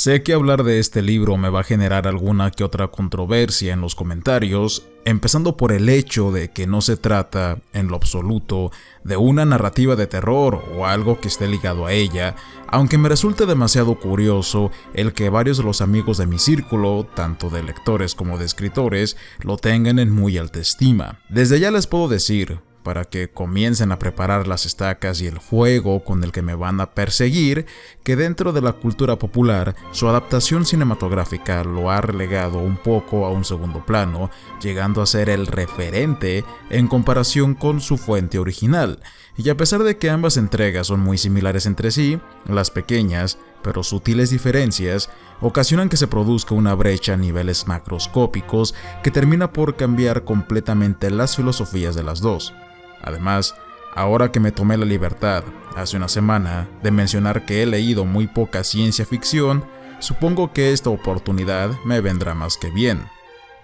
Sé que hablar de este libro me va a generar alguna que otra controversia en los comentarios, empezando por el hecho de que no se trata, en lo absoluto, de una narrativa de terror o algo que esté ligado a ella, aunque me resulta demasiado curioso el que varios de los amigos de mi círculo, tanto de lectores como de escritores, lo tengan en muy alta estima. Desde ya les puedo decir, para que comiencen a preparar las estacas y el fuego con el que me van a perseguir, que dentro de la cultura popular, su adaptación cinematográfica lo ha relegado un poco a un segundo plano, llegando a ser el referente en comparación con su fuente original. Y a pesar de que ambas entregas son muy similares entre sí, las pequeñas, pero sutiles diferencias ocasionan que se produzca una brecha a niveles macroscópicos que termina por cambiar completamente las filosofías de las dos. Además, ahora que me tomé la libertad, hace una semana, de mencionar que he leído muy poca ciencia ficción, supongo que esta oportunidad me vendrá más que bien.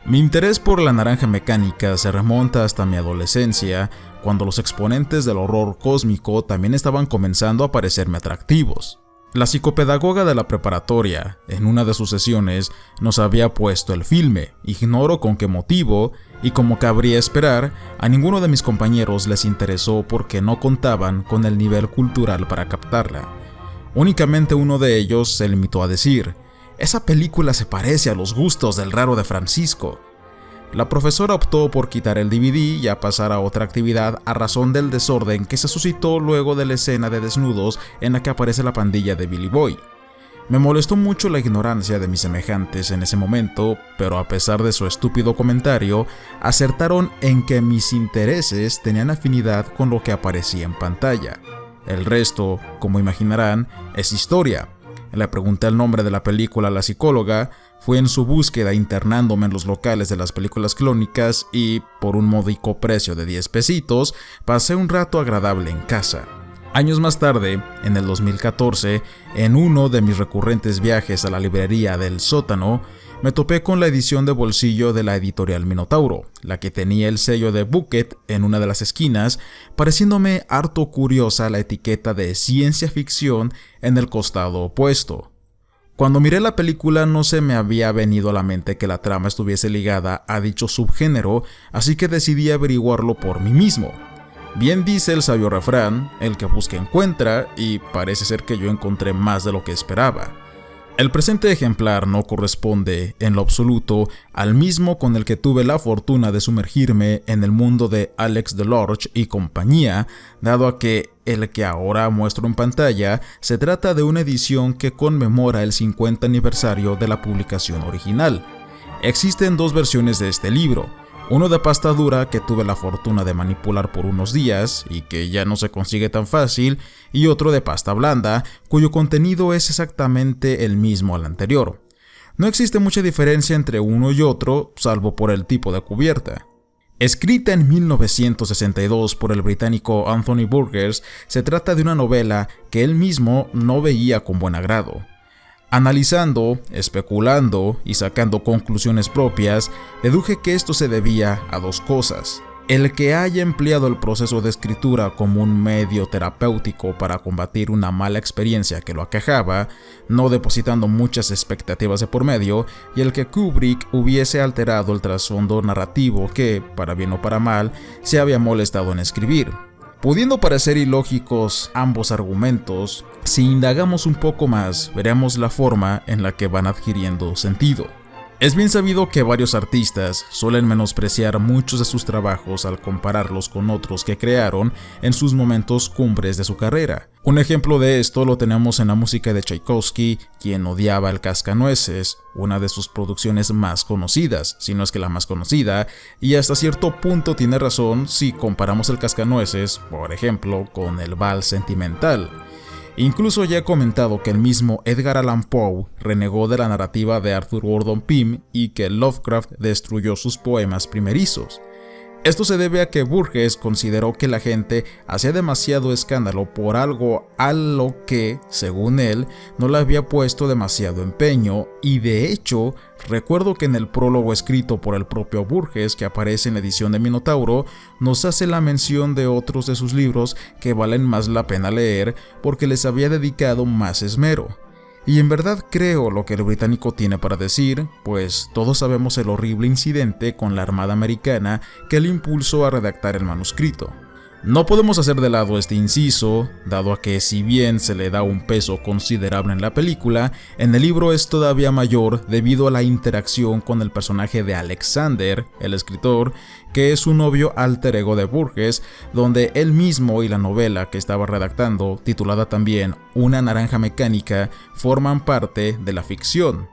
Mi interés por La Naranja Mecánica se remonta hasta mi adolescencia, cuando los exponentes del horror cósmico también estaban comenzando a parecerme atractivos. La psicopedagoga de la preparatoria, en una de sus sesiones, nos había puesto el filme, ignoro con qué motivo, y como cabría esperar, a ninguno de mis compañeros les interesó porque no contaban con el nivel cultural para captarla. Únicamente uno de ellos se limitó a decir: «Esa película se parece a los gustos del raro de Francisco». La profesora optó por quitar el DVD y a pasar a otra actividad a razón del desorden que se suscitó luego de la escena de desnudos en la que aparece la pandilla de Billy Boy. Me molestó mucho la ignorancia de mis semejantes en ese momento, pero a pesar de su estúpido comentario, acertaron en que mis intereses tenían afinidad con lo que aparecía en pantalla. El resto, como imaginarán, es historia. Le pregunté el nombre de la película a la psicóloga, fui en su búsqueda internándome en los locales de las películas clónicas y, por un módico precio de 10 pesitos, pasé un rato agradable en casa. Años más tarde, en el 2014, en uno de mis recurrentes viajes a la librería del sótano, me topé con la edición de bolsillo de la editorial Minotauro, la que tenía el sello de Bucket en una de las esquinas, pareciéndome harto curiosa la etiqueta de ciencia ficción en el costado opuesto. Cuando miré la película no se me había venido a la mente que la trama estuviese ligada a dicho subgénero, así que decidí averiguarlo por mí mismo. Bien dice el sabio refrán, el que busca encuentra, y parece ser que yo encontré más de lo que esperaba. El presente ejemplar no corresponde, en lo absoluto, al mismo con el que tuve la fortuna de sumergirme en el mundo de Alex Delorge y compañía, dado a que el que ahora muestro en pantalla se trata de una edición que conmemora el 50 aniversario de la publicación original. Existen dos versiones de este libro. Uno de pasta dura que tuve la fortuna de manipular por unos días y que ya no se consigue tan fácil, y otro de pasta blanda cuyo contenido es exactamente el mismo al anterior. No existe mucha diferencia entre uno y otro, salvo por el tipo de cubierta. Escrita en 1962 por el británico Anthony Burgess, se trata de una novela que él mismo no veía con buen agrado. Analizando, especulando y sacando conclusiones propias, deduje que esto se debía a dos cosas. El que haya empleado el proceso de escritura como un medio terapéutico para combatir una mala experiencia que lo aquejaba, no depositando muchas expectativas de por medio, y el que Kubrick hubiese alterado el trasfondo narrativo que, para bien o para mal, se había molestado en escribir. Pudiendo parecer ilógicos ambos argumentos, si indagamos un poco más, veremos la forma en la que van adquiriendo sentido. Es bien sabido que varios artistas suelen menospreciar muchos de sus trabajos al compararlos con otros que crearon en sus momentos cumbres de su carrera. Un ejemplo de esto lo tenemos en la música de Tchaikovsky, quien odiaba el Cascanueces, una de sus producciones más conocidas, si no es que la más conocida, y hasta cierto punto tiene razón si comparamos el Cascanueces, por ejemplo, con el Vals Sentimental. Incluso ya he comentado que el mismo Edgar Allan Poe renegó de la narrativa de Arthur Gordon Pym y que Lovecraft destruyó sus poemas primerizos. Esto se debe a que Burgess consideró que la gente hacía demasiado escándalo por algo a lo que, según él, no le había puesto demasiado empeño, y de hecho, recuerdo que en el prólogo escrito por el propio Burgess que aparece en la edición de Minotauro, nos hace la mención de otros de sus libros que valen más la pena leer porque les había dedicado más esmero. Y en verdad creo lo que el británico tiene para decir, pues todos sabemos el horrible incidente con la Armada Americana que le impulsó a redactar el manuscrito. No podemos hacer de lado este inciso, dado a que si bien se le da un peso considerable en la película, en el libro es todavía mayor debido a la interacción con el personaje de Alexander, el escritor, que es un novio alter ego de Burgess, donde él mismo y la novela que estaba redactando, titulada también Una naranja mecánica, forman parte de la ficción.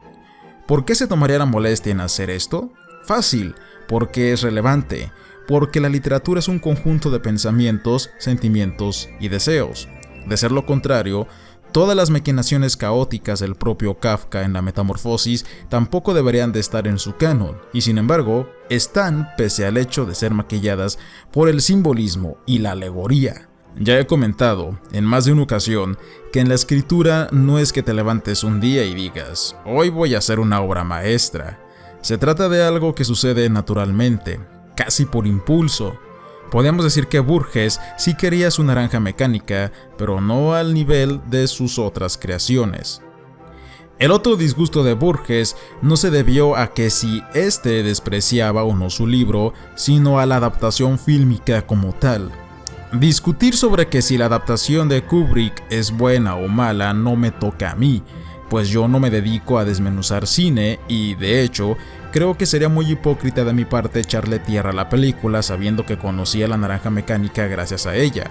¿Por qué se tomaría la molestia en hacer esto? Fácil, porque es relevante. Porque la literatura es un conjunto de pensamientos, sentimientos y deseos. De ser lo contrario, todas las maquinaciones caóticas del propio Kafka en la Metamorfosis tampoco deberían de estar en su canon, y sin embargo, están pese al hecho de ser maquilladas por el simbolismo y la alegoría. Ya he comentado, en más de una ocasión, que en la escritura no es que te levantes un día y digas, hoy voy a hacer una obra maestra. Se trata de algo que sucede naturalmente, casi por impulso. Podemos decir que Burgess sí quería su naranja mecánica, pero no al nivel de sus otras creaciones. El otro disgusto de Burgess no se debió a que si éste despreciaba o no su libro, sino a la adaptación fílmica como tal. Discutir sobre que si la adaptación de Kubrick es buena o mala no me toca a mí, pues yo no me dedico a desmenuzar cine y, de hecho, creo que sería muy hipócrita de mi parte echarle tierra a la película sabiendo que conocía la naranja mecánica gracias a ella.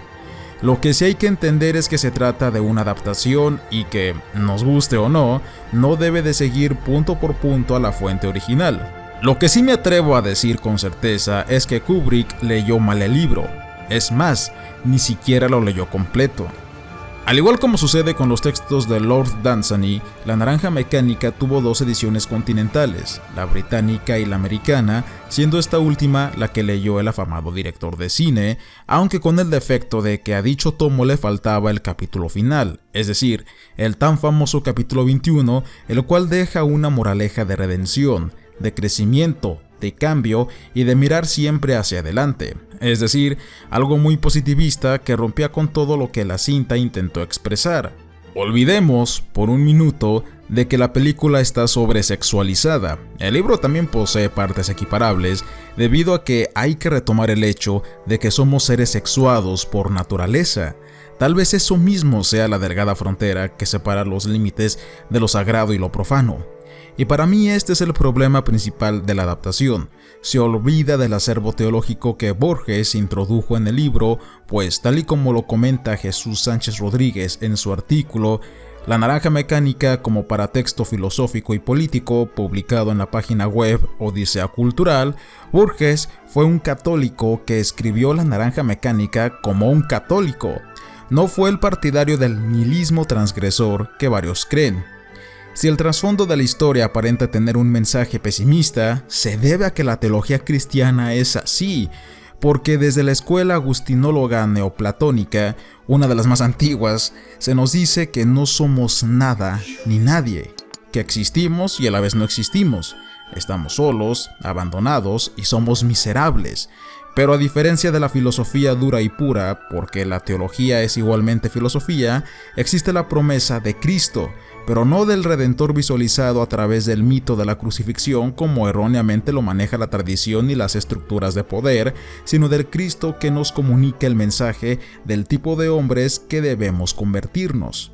Lo que sí hay que entender es que se trata de una adaptación y que, nos guste o no, no debe de seguir punto por punto a la fuente original. Lo que sí me atrevo a decir con certeza es que Kubrick leyó mal el libro. Es más, ni siquiera lo leyó completo. Al igual como sucede con los textos de Lord Dunsany, la naranja mecánica tuvo dos ediciones continentales, la británica y la americana, siendo esta última la que leyó el afamado director de cine, aunque con el defecto de que a dicho tomo le faltaba el capítulo final, es decir, el tan famoso capítulo 21, el cual deja una moraleja de redención, de crecimiento, de cambio y de mirar siempre hacia adelante, es decir, algo muy positivista que rompía con todo lo que la cinta intentó expresar. Olvidemos, por un minuto, de que la película está sobresexualizada. El libro también posee partes equiparables, debido a que hay que retomar el hecho de que somos seres sexuados por naturaleza. Tal vez eso mismo sea la delgada frontera que separa los límites de lo sagrado y lo profano. Y para mí este es el problema principal de la adaptación. Se olvida del acervo teológico que Borges introdujo en el libro, pues tal y como lo comenta Jesús Sánchez Rodríguez en su artículo La naranja mecánica como paratexto filosófico y político, publicado en la página web Odisea Cultural, Borges fue un católico que escribió La naranja mecánica como un católico. No fue el partidario del nihilismo transgresor que varios creen. Si el trasfondo de la historia aparenta tener un mensaje pesimista, se debe a que la teología cristiana es así, porque desde la escuela agustinóloga neoplatónica, una de las más antiguas, se nos dice que no somos nada ni nadie, que existimos y a la vez no existimos, estamos solos, abandonados y somos miserables. Pero a diferencia de la filosofía dura y pura, porque la teología es igualmente filosofía, existe la promesa de Cristo, pero no del Redentor visualizado a través del mito de la crucifixión como erróneamente lo maneja la tradición y las estructuras de poder, sino del Cristo que nos comunica el mensaje del tipo de hombres que debemos convertirnos.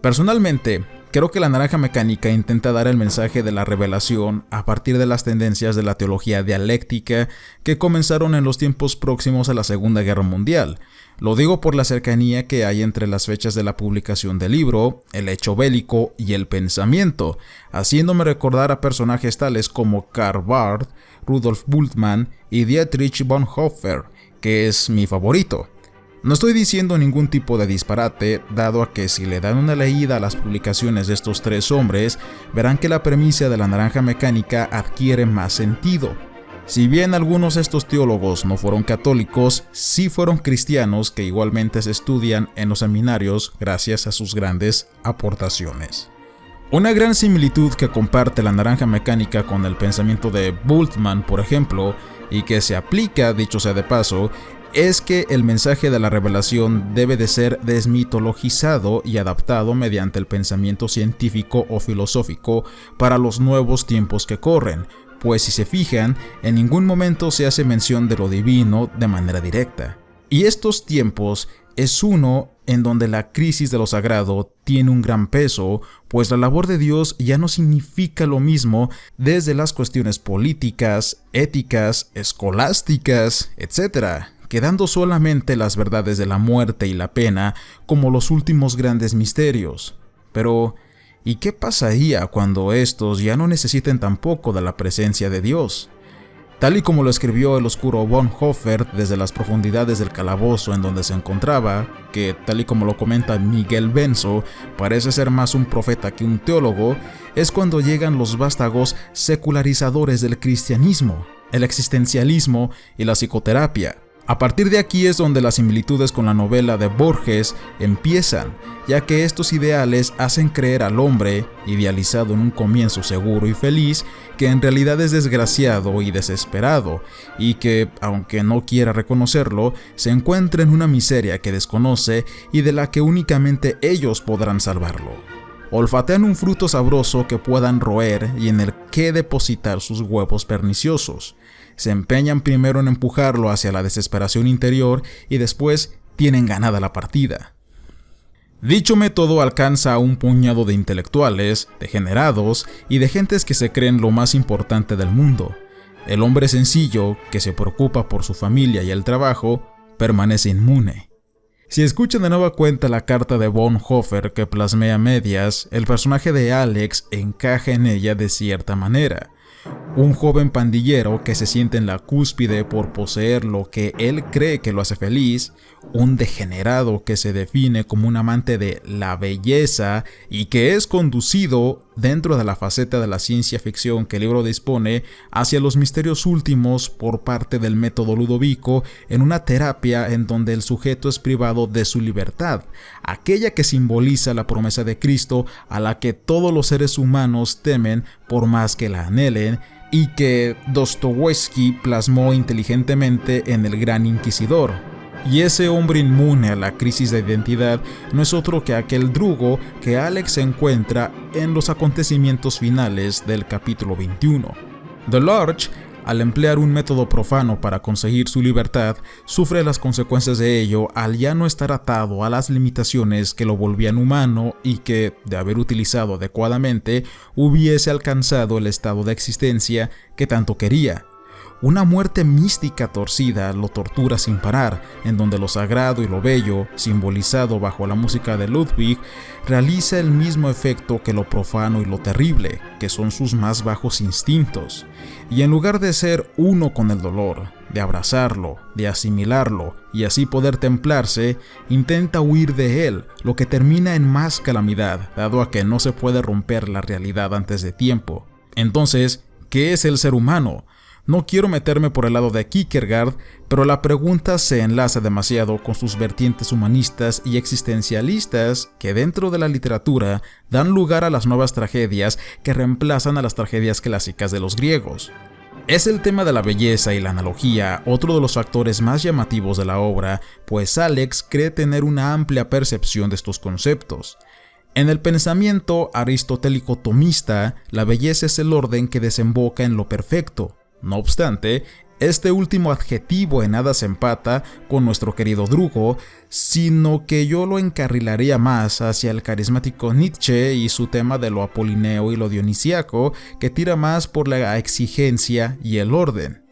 Personalmente, creo que La naranja mecánica intenta dar el mensaje de la revelación a partir de las tendencias de la teología dialéctica que comenzaron en los tiempos próximos a la Segunda Guerra Mundial. Lo digo por la cercanía que hay entre las fechas de la publicación del libro, el hecho bélico y el pensamiento, haciéndome recordar a personajes tales como Karl Barth, Rudolf Bultmann y Dietrich Bonhoeffer, que es mi favorito. No estoy diciendo ningún tipo de disparate, dado a que si le dan una leída a las publicaciones de estos tres hombres, verán que la premisa de La naranja mecánica adquiere más sentido. Si bien algunos de estos teólogos no fueron católicos, sí fueron cristianos que igualmente se estudian en los seminarios gracias a sus grandes aportaciones. Una gran similitud que comparte La naranja mecánica con el pensamiento de Bultmann, por ejemplo, y que se aplica, dicho sea de paso, es que el mensaje de la revelación debe de ser desmitologizado y adaptado mediante el pensamiento científico o filosófico para los nuevos tiempos que corren, pues si se fijan, en ningún momento se hace mención de lo divino de manera directa. Y estos tiempos es uno en donde la crisis de lo sagrado tiene un gran peso, pues la labor de Dios ya no significa lo mismo desde las cuestiones políticas, éticas, escolásticas, etc., quedando solamente las verdades de la muerte y la pena como los últimos grandes misterios. Pero, ¿y qué pasaría cuando estos ya no necesiten tampoco de la presencia de Dios? Tal y como lo escribió el oscuro Bonhoeffer desde las profundidades del calabozo en donde se encontraba, que tal y como lo comenta Miguel Benzo, parece ser más un profeta que un teólogo, es cuando llegan los vástagos secularizadores del cristianismo, el existencialismo y la psicoterapia. A partir de aquí es donde las similitudes con la novela de Borges empiezan, ya que estos ideales hacen creer al hombre, idealizado en un comienzo seguro y feliz, que en realidad es desgraciado y desesperado, y que, aunque no quiera reconocerlo, se encuentra en una miseria que desconoce y de la que únicamente ellos podrán salvarlo. Olfatean un fruto sabroso que puedan roer y en el que depositar sus huevos perniciosos. Se empeñan primero en empujarlo hacia la desesperación interior y después tienen ganada la partida. Dicho método alcanza a un puñado de intelectuales, degenerados y de gentes que se creen lo más importante del mundo. El hombre sencillo, que se preocupa por su familia y el trabajo, permanece inmune. Si escuchan de nueva cuenta la carta de Bonhoeffer que plasmé a medias, el personaje de Alex encaja en ella de cierta manera. Un joven pandillero que se siente en la cúspide por poseer lo que él cree que lo hace feliz, un degenerado que se define como un amante de la belleza y que es conducido dentro de la faceta de la ciencia ficción que el libro dispone hacia los misterios últimos por parte del método Ludovico en una terapia en donde el sujeto es privado de su libertad, aquella que simboliza la promesa de Cristo a la que todos los seres humanos temen por más que la anhelen, y que Dostoyevsky plasmó inteligentemente en El Gran Inquisidor. Y ese hombre inmune a la crisis de identidad no es otro que aquel Drugo que Alex se encuentra en los acontecimientos finales del capítulo 21. Delarge, al emplear un método profano para conseguir su libertad, sufre las consecuencias de ello al ya no estar atado a las limitaciones que lo volvían humano y que, de haber utilizado adecuadamente, hubiese alcanzado el estado de existencia que tanto quería. Una muerte mística torcida lo tortura sin parar, en donde lo sagrado y lo bello, simbolizado bajo la música de Ludwig, realiza el mismo efecto que lo profano y lo terrible, que son sus más bajos instintos. Y en lugar de ser uno con el dolor, de abrazarlo, de asimilarlo y así poder templarse, intenta huir de él, lo que termina en más calamidad, dado a que no se puede romper la realidad antes de tiempo. Entonces, ¿qué es el ser humano? No quiero meterme por el lado de Kierkegaard, pero la pregunta se enlaza demasiado con sus vertientes humanistas y existencialistas que dentro de la literatura dan lugar a las nuevas tragedias que reemplazan a las tragedias clásicas de los griegos. Es el tema de la belleza y la analogía otro de los factores más llamativos de la obra, pues Alex cree tener una amplia percepción de estos conceptos. En el pensamiento aristotélico tomista, la belleza es el orden que desemboca en lo perfecto. No obstante, este último adjetivo en nada se empata con nuestro querido Drugo, sino que yo lo encarrilaría más hacia el carismático Nietzsche y su tema de lo apolineo y lo dionisíaco, que tira más por la exigencia y el orden.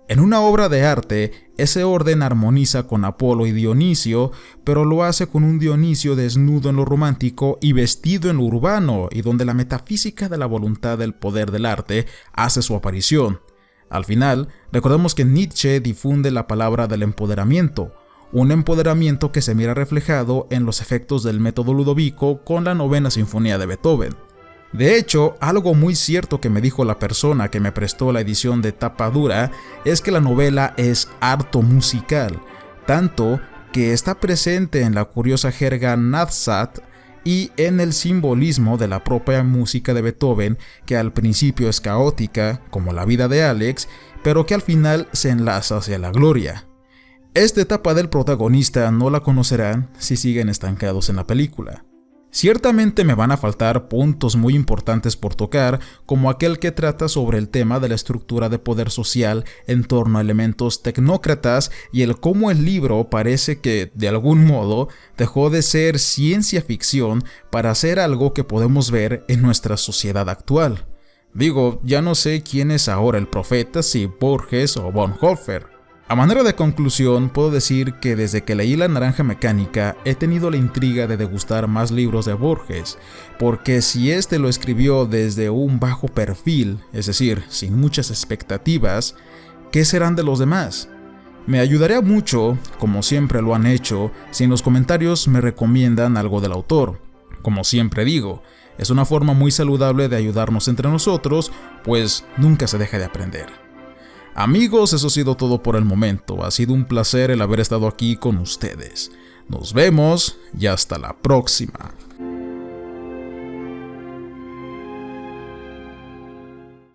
En una obra de arte, ese orden armoniza con Apolo y Dionisio, pero lo hace con un Dionisio desnudo en lo romántico y vestido en lo urbano, y donde la metafísica de la voluntad del poder del arte hace su aparición. Al final, recordemos que Nietzsche difunde la palabra del empoderamiento, un empoderamiento que se mira reflejado en los efectos del método Ludovico con la novena sinfonía de Beethoven. De hecho, algo muy cierto que me dijo la persona que me prestó la edición de tapa dura es que la novela es harto musical, tanto que está presente en la curiosa jerga Nadsat y en el simbolismo de la propia música de Beethoven, que al principio es caótica, como la vida de Alex, pero que al final se enlaza hacia la gloria. Esta etapa del protagonista no la conocerán si siguen estancados en la película. Ciertamente me van a faltar puntos muy importantes por tocar, como aquel que trata sobre el tema de la estructura de poder social en torno a elementos tecnócratas y el cómo el libro parece que, de algún modo, dejó de ser ciencia ficción para ser algo que podemos ver en nuestra sociedad actual. Digo, ya no sé quién es ahora el profeta, si Borges o Bonhoeffer. A manera de conclusión, puedo decir que desde que leí La Naranja Mecánica he tenido la intriga de degustar más libros de Borges, porque si este lo escribió desde un bajo perfil, es decir, sin muchas expectativas, ¿qué serán de los demás? Me ayudaría mucho, como siempre lo han hecho, si en los comentarios me recomiendan algo del autor. Como siempre digo, es una forma muy saludable de ayudarnos entre nosotros, pues nunca se deja de aprender. Amigos, eso ha sido todo por el momento. Ha sido un placer el haber estado aquí con ustedes. Nos vemos y hasta la próxima.